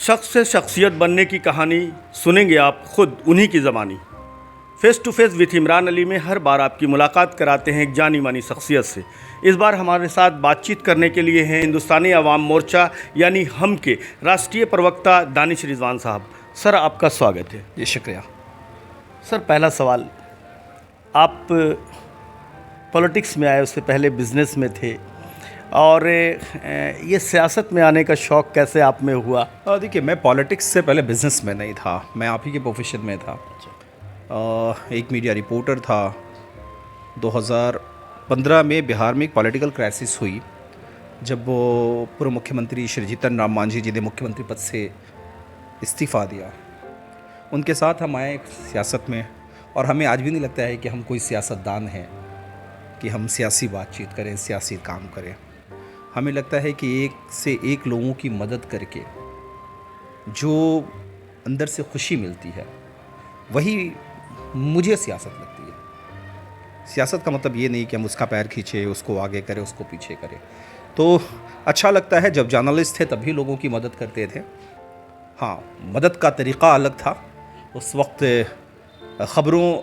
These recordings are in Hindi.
शख्स से शख्सियत बनने की कहानी सुनेंगे आप खुद उन्हीं की ज़बानी। Face to face with Imran Ali में हर बार आपकी मुलाकात कराते हैं एक जानी मानी शख्सियत से। इस बार हमारे साथ बातचीत करने के लिए हैं हिंदुस्तानी अवाम मोर्चा यानी हम के राष्ट्रीय प्रवक्ता दानिश रिजवान साहब। सर, आपका स्वागत है। जी शुक्रिया। सर, पहला सवाल, आप पॉलिटिक्स में आए, उससे पहले बिज़नेस में थे, और ये सियासत में आने का शौक़ कैसे आप में हुआ? देखिए, मैं पॉलिटिक्स से पहले बिज़नेस में नहीं था, मैं आप ही के प्रोफेशन में था। एक मीडिया रिपोर्टर था। 2015 में बिहार में एक पॉलिटिकल क्राइसिस हुई, जब वो पूर्व मुख्यमंत्री श्री जीतन राम मांझी जी ने मुख्यमंत्री पद से इस्तीफ़ा दिया। उनके साथ हम आए सियासत में, और हमें आज भी नहीं लगता है कि हम कोई सियासतदान हैं कि हम सियासी बातचीत करें, सियासी काम करें। हमें लगता है कि एक से एक लोगों की मदद करके जो अंदर से खुशी मिलती है, वही मुझे सियासत लगती है। सियासत का मतलब ये नहीं कि हम उसका पैर खींचे, उसको आगे करें, उसको पीछे करें। तो अच्छा लगता है। जब जर्नलिस्ट थे तभी लोगों की मदद करते थे। हाँ, मदद का तरीक़ा अलग था। उस वक्त ख़बरों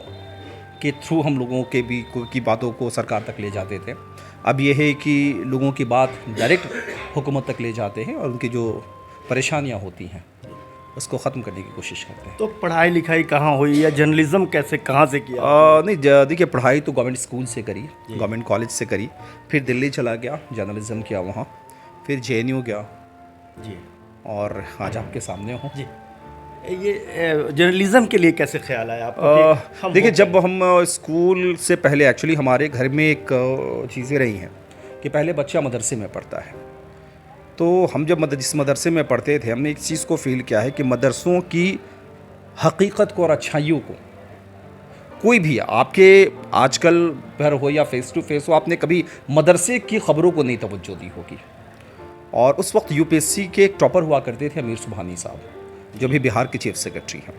के थ्रू हम लोगों के भी की बातों को सरकार तक ले जाते थे। अब यह है कि लोगों की बात डायरेक्ट हुकूमत तक ले जाते हैं और उनकी जो परेशानियां होती हैं उसको ख़त्म करने की कोशिश करते हैं। तो पढ़ाई लिखाई कहाँ हुई या जर्नलिज्म कैसे कहाँ से किया? नहीं, देखिए, पढ़ाई तो गवर्नमेंट स्कूल से करी, गवर्नमेंट कॉलेज से करी। फिर दिल्ली चला गया, जर्नलिज्म किया वहाँ। फिर JNU गया जी, और आज आपके सामने हूँ। जी। ये जर्नलिज्म के लिए कैसे ख्याल आया आपको? देखिए, जब हम स्कूल से पहले एक्चुअली हमारे घर में एक चीज़ें रही हैं कि पहले बच्चा मदरसे में पढ़ता है। तो हम जब जिस मदरसे में पढ़ते थे, हमने एक चीज़ को फील किया है कि मदरसों की हकीकत को और अच्छाइयों को कोई भी आपके आजकल घर हो या फेस टू फेस हो, आपने कभी मदरसे की ख़बरों को नहीं तवज्जो दी होगी। और उस वक्त UPSC के एक टॉपर हुआ करते थे, अमीर सुबहानी साहब, जो भी बिहार के चीफ सेक्रेटरी हैं।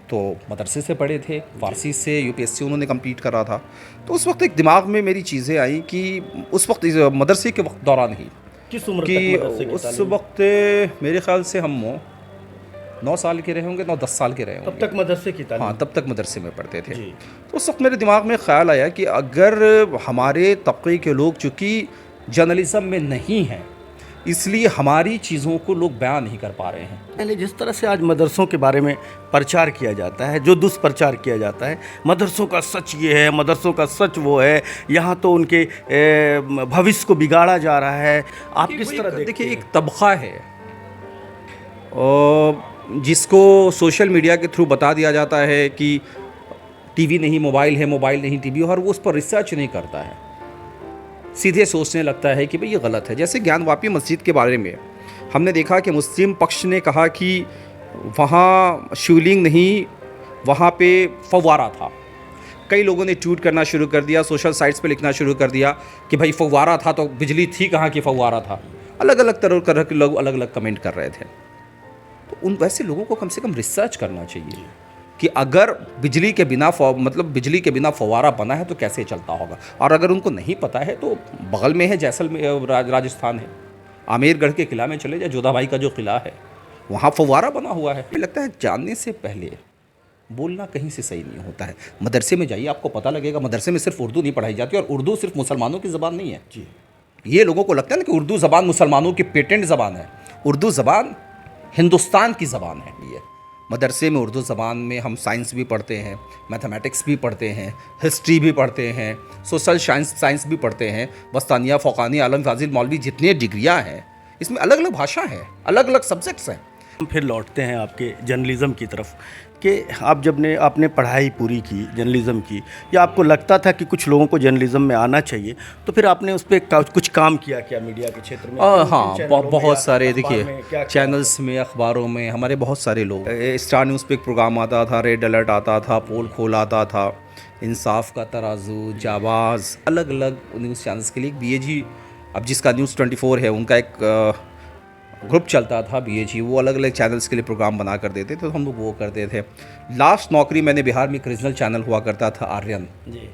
तो मदरसे से पढ़े थे, फ़ारसी से UPSC उन्होंने कंप्लीट करा था। तो उस वक्त एक दिमाग में मेरी चीज़ें आई कि उस वक्त मदरसे के वक्त दौरान ही किस उम्र कि तक मदरसे की उस तालीम? वक्त मेरे ख़्याल से हम 9 साल के रहे होंगे, 9-10 साल के रहे होंगे। तब तक मदरसे की तालीम? हाँ, तब तक मदरसे में पढ़ते थे। जी। तो उस वक्त मेरे दिमाग में ख़्याल आया कि अगर हमारे तबके के लोग चूँकि जर्नलिज्म में नहीं हैं, इसलिए हमारी चीज़ों को लोग बयान नहीं कर पा रहे हैं। पहले जिस तरह से आज मदरसों के बारे में प्रचार किया जाता है, जो दुष्प्रचार किया जाता है, मदरसों का सच ये है, मदरसों का सच वो है, यहाँ तो उनके भविष्य को बिगाड़ा जा रहा है, आप किस तरह देखते देखिए, हैं? एक तबका है जिसको सोशल मीडिया के थ्रू बता दिया जाता है कि टीवी नहीं मोबाइल है, मोबाइल नहीं टीवी, और वो उस पर रिसर्च नहीं करता है, सीधे सोचने लगता है कि भाई ये गलत है। जैसे ज्ञानवापी मस्जिद के बारे में हमने देखा कि मुस्लिम पक्ष ने कहा कि वहाँ शिवलिंग नहीं, वहाँ पे फव्वारा था। कई लोगों ने ट्वीट करना शुरू कर दिया, सोशल साइट्स पे लिखना शुरू कर दिया कि भाई फव्वारा था तो बिजली थी कहाँ की फव्वारा था। अलग अलग तरह के लोग अलग अलग कमेंट कर रहे थे। तो उन वैसे लोगों को कम से कम रिसर्च करना चाहिए कि अगर बिजली के बिना फव्वारा बना है तो कैसे चलता होगा। और अगर उनको नहीं पता है तो बगल में है जैसलमेर, राजस्थान है, आमेरगढ़ के किला में चले जाए, जोधाबाई का जो किला है वहाँ फव्वारा बना हुआ है। मुझे लगता है जानने से पहले बोलना कहीं से सही नहीं होता है। मदरसे में जाइए, आपको पता लगेगा। मदरसे में सिर्फ उर्दू नहीं पढ़ाई जाती, और उर्दू सिर्फ मुसलमानों की ज़बान नहीं है जी। ये लोगों को लगता है ना कि उर्दू ज़बान मुसलमानों की पेटेंट ज़बान है। उर्दू ज़बान हिंदुस्तान की ज़बान है। ये मदरसे में उर्दू ज़बान में हम साइंस भी पढ़ते हैं, मैथमेटिक्स भी पढ़ते हैं, हिस्ट्री भी पढ़ते हैं, सोशल साइंस भी पढ़ते हैं। बस्तानिया, फ़ौक़ानी, आलम फाजिल, मौलवी, जितनी डिग्रियाँ हैं, इसमें अलग अलग भाषा है, अलग अलग सब्जेक्ट्स हैं। हम फिर लौटते हैं आपके जर्नलिज़्म की तरफ कि आप आपने पढ़ाई पूरी की जर्नलिज़्म की, या आपको लगता था कि कुछ लोगों को जर्नलिज़्म में आना चाहिए, तो फिर आपने उस पर कुछ काम किया क्या मीडिया के क्षेत्र में? हाँ, बहुत सारे, देखिए, चैनल्स में, अखबारों में हमारे बहुत सारे लोग, स्टार न्यूज़ पे एक प्रोग्राम आता था, रेड अलर्ट आता था, पोल खोल आता था, इंसाफ का तराजू, जाबाज, अलग अलग न्यूज़ चैनल्स के लिए। BAG, अब जिसका न्यूज़ 24 है, उनका एक ग्रुप चलता था BAG, वो अलग अलग चैनल्स के लिए प्रोग्राम बना कर देते थे, तो हम लोग वो करते थे। लास्ट नौकरी मैंने बिहार में एक रीजनल चैनल हुआ करता था, आर्यन जी,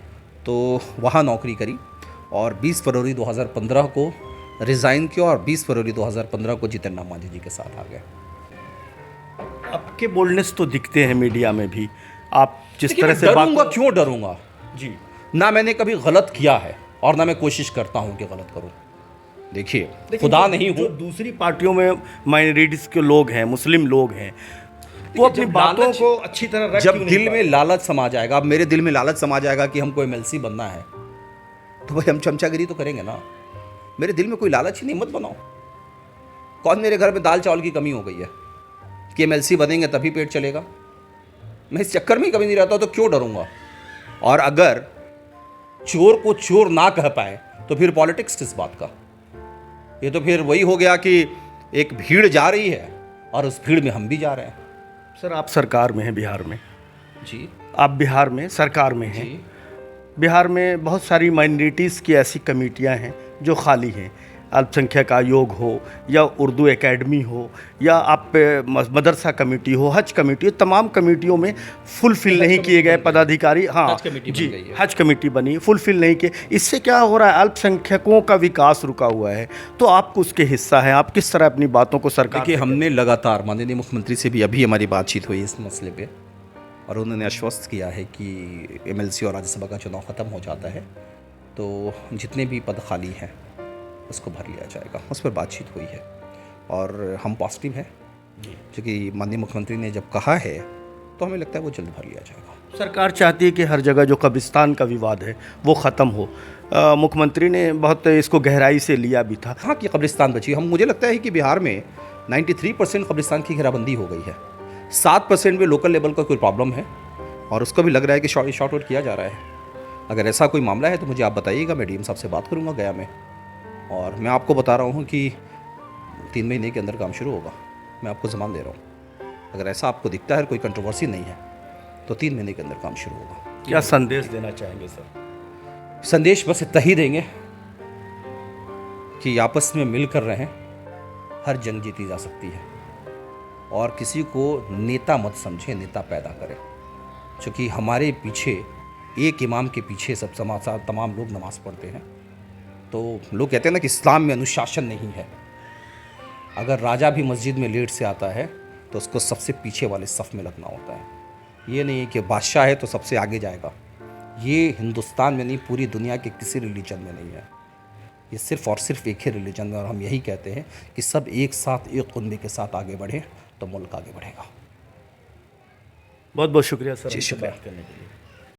तो वहाँ नौकरी करी, और 20 फरवरी 2015 को रिज़ाइन किया, और 20 फरवरी 2015 को जीतन राम मांझी जी के साथ आ गए। आपके बोल्डनेस तो दिखते हैं मीडिया में भी, आप जिस देखिए, तरह मैं से डरूंगा, बात क्यों डरूंगा? जी ना मैंने कभी गलत किया है और ना मैं कोशिश करता हूं कि गलत करूं। देखिए, लेकिन खुदा जो- नहीं जो हूं। दूसरी पार्टियों में माइनॉरिटीज के लोग हैं, मुस्लिम लोग हैं, वो अपनी जब बातों लालच- को अच्छी तरह रख जब क्यों नहीं दिल में लालच समा जाएगा, अब मेरे दिल में लालच समा जाएगा कि हमको एमएलसी बनना है, तो भाई हम चमचागिरी तो करेंगे ना। मेरे दिल में कोई लालच ही नहीं, मत बनाओ। कौन मेरे घर में दाल चावल की कमी हो गई है कि एमएलसी बनेंगे तभी पेट चलेगा? मैं इस चक्कर में ही कभी नहीं रहता, तो क्यों डरूंगा? और अगर चोर को चोर ना कह पाए तो फिर पॉलिटिक्स किस बात का? ये तो फिर वही हो गया कि एक भीड़ जा रही है और उस भीड़ में हम भी जा रहे हैं। सर, आप सरकार में हैं बिहार में, जी आप बिहार में सरकार में हैं। जी बिहार में बहुत सारी माइनॉरिटीज़ की ऐसी कमेटियां हैं जो खाली हैं, अल्पसंख्यक आयोग हो या उर्दू एकेडमी हो या आप मदरसा कमेटी हो, हज कमेटी हो, तमाम कमेटियों में फुलफिल नहीं किए गए पदाधिकारी। हाँ हज कमेटी बन जी, गई है। हज कमेटी बनी, फुलफिल नहीं किए। इससे क्या हो रहा है? अल्पसंख्यकों का विकास रुका हुआ है, तो आप उसके हिस्सा हैं। आप किस तरह अपनी बातों को सरकार देखिए, से हमने लगातार माननीय मुख्यमंत्री से भी अभी हमारी बातचीत हुई इस मसले पे, और उन्होंने आश्वस्त किया है कि एमएलसी और राज्यसभा का चुनाव ख़त्म हो जाता है तो जितने भी पद खाली हैं उसको भर लिया जाएगा। उस पर बातचीत हुई है और हम पॉजिटिव हैं, क्योंकि माननीय मुख्यमंत्री ने जब कहा है तो हमें लगता है वो जल्द भर लिया जाएगा। सरकार चाहती है कि हर जगह जो कब्रिस्तान का विवाद है वो ख़त्म हो। मुख्यमंत्री ने बहुत इसको गहराई से लिया भी था। हाँ कि कब्रिस्तान बची, हम मुझे लगता है कि बिहार में 93% कब्रिस्तान की घेराबंदी हो गई है। 7% में लोकल लेवल का कोई प्रॉब्लम है और उसको भी लग रहा है कि शॉर्ट आउट किया जा रहा है। अगर ऐसा कोई मामला है तो मुझे आप बताइएगा, मैं डीएम साहब से बात करूंगा गया में, और मैं आपको बता रहा हूं कि 3 महीने के अंदर काम शुरू होगा। मैं आपको ज़मान दे रहा हूं, अगर ऐसा आपको दिखता है कोई कंट्रोवर्सी नहीं है तो 3 महीने के अंदर काम शुरू होगा। क्या संदेश देना चाहेंगे सर? संदेश बस इतना ही देंगे कि आपस में मिलकर रहें, हर जंग जीती जा सकती है, और किसी को नेता मत समझें, नेता पैदा करें। क्योंकि हमारे पीछे एक इमाम के पीछे सब तमाम लोग नमाज़ पढ़ते हैं। तो लोग कहते हैं ना कि इस्लाम में अनुशासन नहीं है। अगर राजा भी मस्जिद में लेट से आता है तो उसको सबसे पीछे वाले सफ़ में लगना होता है। ये नहीं है कि बादशाह है तो सबसे आगे जाएगा। ये हिंदुस्तान में नहीं, पूरी दुनिया के किसी रिलीजन में नहीं है। ये सिर्फ़ और सिर्फ एक ही रिलीजन में, और हम यही कहते हैं कि सब एक साथ एक कुंबे के साथ आगे बढ़ें तो मुल्क आगे बढ़ेगा। बहुत बहुत शुक्रिया सर, जी, हमसे शुक्रिया। बात करने के लिए।